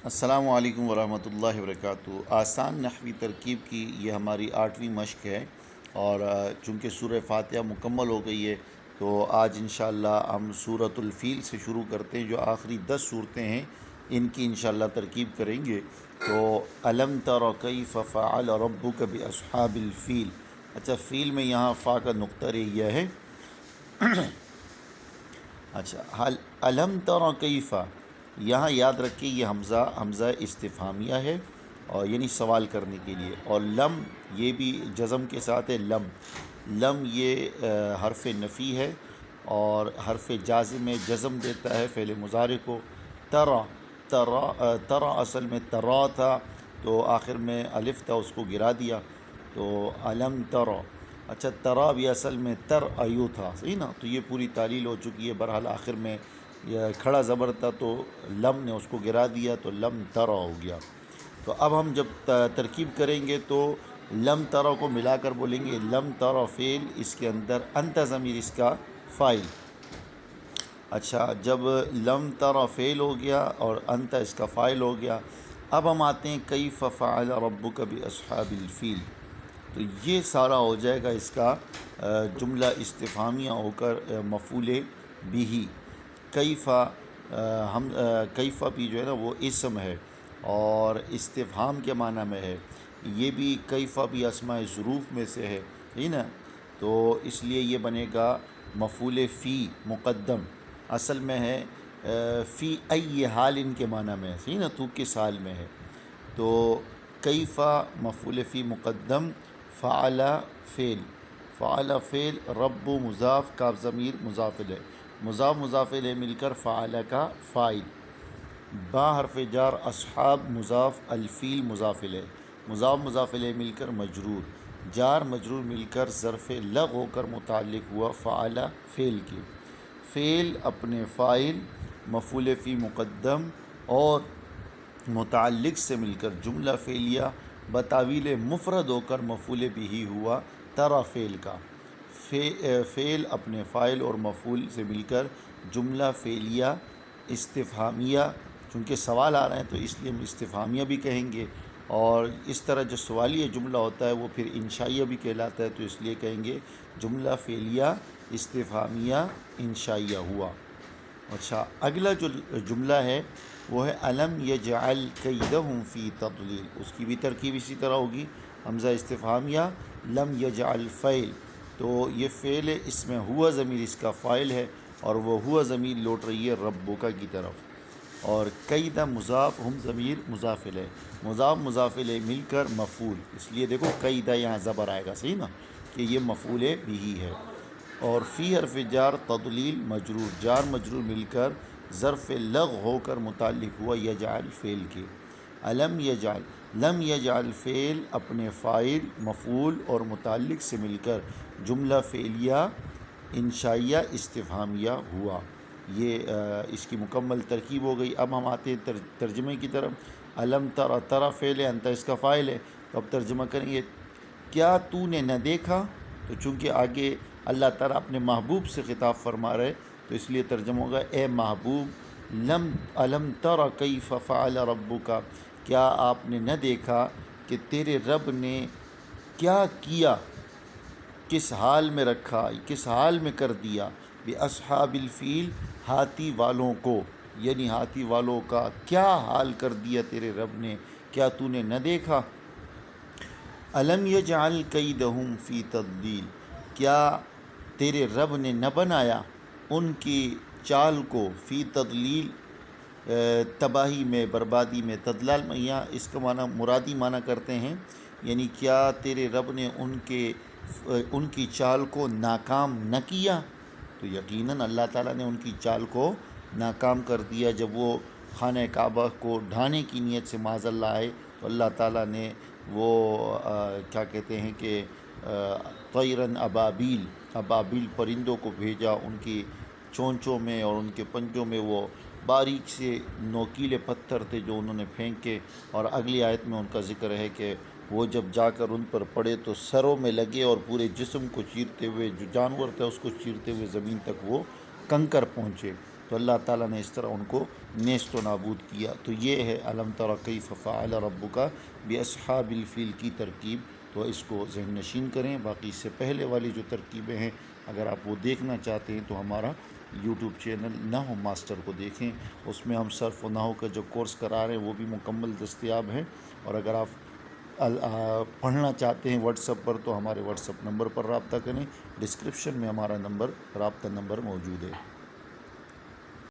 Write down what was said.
السلام علیکم ورحمۃ اللہ وبرکاتہ۔ آسان نحوی ترکیب کی یہ ہماری 8ویں مشق ہے، اور چونکہ سورہ فاتحہ مکمل ہو گئی ہے تو آج انشاءاللہ ہم سورۃ الفیل سے شروع کرتے ہیں۔ جو آخری 10 صورتیں ہیں ان کی انشاءاللہ ترکیب کریں گے۔ تو الم تر کیف فعل ربک باصحاب الفیل، اچھا فیل میں یہاں فا کا نقطہ ریہ ہے۔ اچھا الم تر کیف، یہاں یاد رکھیں یہ حمزہ استفہامیہ ہے، اور یعنی سوال کرنے کے لیے، اور لم یہ بھی جزم کے ساتھ ہے۔ لم یہ حرف نفی ہے، اور حرف جازم میں جزم دیتا ہے فعل مضارع کو۔ ترا اصل میں ترا تھا، تو آخر میں الف تھا اس کو گرا دیا، تو الم ترا۔ اچھا ترا بھی اصل میں تر ایو تھا، صحیح نا، تو یہ پوری تعلیل ہو چکی ہے۔ بہرحال آخر میں یہ کھڑا زبر تھا تو لم نے اس کو گرا دیا تو لم ترا ہو گیا۔ تو اب ہم جب ترکیب کریں گے تو لم ترا کو ملا کر بولیں گے لم ترا فعل، اس کے اندر انت ضمیر اس کا فاعل۔ اچھا جب لم ترا فعل ہو گیا اور انت اس کا فاعل ہو گیا، اب ہم آتے ہیں کیف فعل ربک باصحاب الفیل۔ تو یہ سارا ہو جائے گا اس کا جملہ استفہامیہ ہو کر مفعول بہ۔ کیفا ہم کیفا بھی جو ہے نا وہ اسم ہے اور استفہام کے معنی میں ہے، یہ بھی کیفا بھی اسماء ظروف میں سے ہے، ٹھیک نا، تو اس لیے یہ بنے گا مفعول فی مقدم، اصل میں ہے فی ای حال ان کے معنی میں ہے، صحیح نا، تو کس حال میں ہے۔ تو کیفا مفعول فی مقدم، فعل فعل رب مضاف، کاف ضمیر مضاف الیہ، مضاف الیہ مل کر فعل کا فاعل، با حرف جار، اصحاب مضاف، الفیل مضاف الیہ مل کر مجرور، جار مجرور مل کر ظرف لغ ہو کر متعلق ہوا فعل فعل کے، فعل اپنے فاعل مفعول فی مقدم اور متعلق سے مل کر جملہ فعلیہ بتاویل مفرد ہو کر مفعول بہ ہوا ترا فعل کا، فعل اپنے فاعل اور مفعول سے مل کر جملہ فعلیہ استفہامیہ، چونکہ سوال آ رہے ہیں تو اس لیے ہم استفہامیہ بھی کہیں گے، اور اس طرح جو سوالیہ جملہ ہوتا ہے وہ پھر انشائیہ بھی کہلاتا ہے، تو اس لیے کہیں گے جملہ فعلیہ استفہامیہ انشائیہ ہوا۔ اچھا اگلا جو جملہ ہے وہ ہے الم یجعل کیدہم فی تضلیل، اس کی بھی ترکیب اسی طرح ہوگی، حمزہ استفہامیہ لم یجعل فعل، تو یہ فعل ہے، اس میں ہوا ضمیر اس کا فاعل ہے، اور وہ ہوا ضمیر لوٹ رہی ہے ربک کی طرف، اور قید مضاف ہم ضمیر مضاف الیہ، مضاف الیہ مل کر مفعول، اس لیے دیکھو قید یہاں زبر آئے گا، صحیح نا، کہ یہ مفعول بہ ہے، اور فی حرف جار تضلیل مجرور، جار مجرور مل کر ظرف لغ ہو کر متعلق ہوا یجعل فعل کے، الم یجعل، لم یجعل فعل اپنے فاعل مفعول اور متعلق سے مل کر جملہ فعلیہ انشائیہ استفہامیہ ہوا۔ یہ اس کی مکمل ترکیب ہو گئی۔ اب ہم آتے ہیں ترجمے کی طرف۔ الم ترا، ترا فعل ہے، انت اس کا فاعل ہے، تو اب ترجمہ کریں گے کیا تو نے نہ دیکھا، تو چونکہ آگے اللہ تعالیٰ اپنے محبوب سے خطاب فرما رہے تو اس لیے ترجمہ ہوگا اے محبوب الم تر کیف فعل ربک، کیا آپ نے نہ دیکھا کہ تیرے رب نے کیا کیا، کس حال میں رکھا، کس حال میں کر دیا، باصحاب الفیل، ہاتھی والوں کو، یعنی ہاتھی والوں کا کیا حال کر دیا تیرے رب نے، کیا تو نے نہ دیکھا۔ الم یجعل کیدہم فی تضلیل، کیا تیرے رب نے نہ بنایا ان کی چال کو، فی تضلیل تباہی میں، بربادی میں، تضلال میں یہاں اس کا معنی مرادی معنی کرتے ہیں، یعنی کیا تیرے رب نے ان کی چال کو ناکام نہ کیا، تو یقیناً اللہ تعالیٰ نے ان کی چال کو ناکام کر دیا۔ جب وہ خانہ کعبہ کو ڈھانے کی نیت سے معاذ اللہ آئے تو اللہ تعالیٰ نے وہ کیا کہتے ہیں کہ طیراً ابابیل پرندوں کو بھیجا، ان کی چونچوں میں اور ان کے پنجوں میں وہ باریک سے نوکیلے پتھر تھے جو انہوں نے پھینکے، اور اگلی آیت میں ان کا ذکر ہے کہ وہ جب جا کر ان پر پڑے تو سروں میں لگے اور پورے جسم کو چیرتے ہوئے، جو جانور تھا اس کو چیرتے ہوئے زمین تک وہ کنکر پہنچے۔ تو اللہ تعالیٰ نے اس طرح ان کو نیست و نابود کیا۔ تو یہ ہے الم تر کیف فعل ربک باصحاب الفیل کی ترکیب، تو اس کو ذہن نشین کریں۔ باقی اس سے پہلے والی جو ترکیبیں ہیں اگر آپ وہ دیکھنا چاہتے ہیں تو ہمارا یوٹیوب چینل نحو ماسٹر کو دیکھیں، اس میں ہم صرف و نحو کا جو کورس کرا رہے ہیں وہ بھی مکمل دستیاب ہے۔ اور اگر آپ پڑھنا چاہتے ہیں واٹس ایپ پر تو ہمارے واٹس ایپ نمبر پر رابطہ کریں، ڈسکرپشن میں ہمارا رابطہ نمبر موجود ہے۔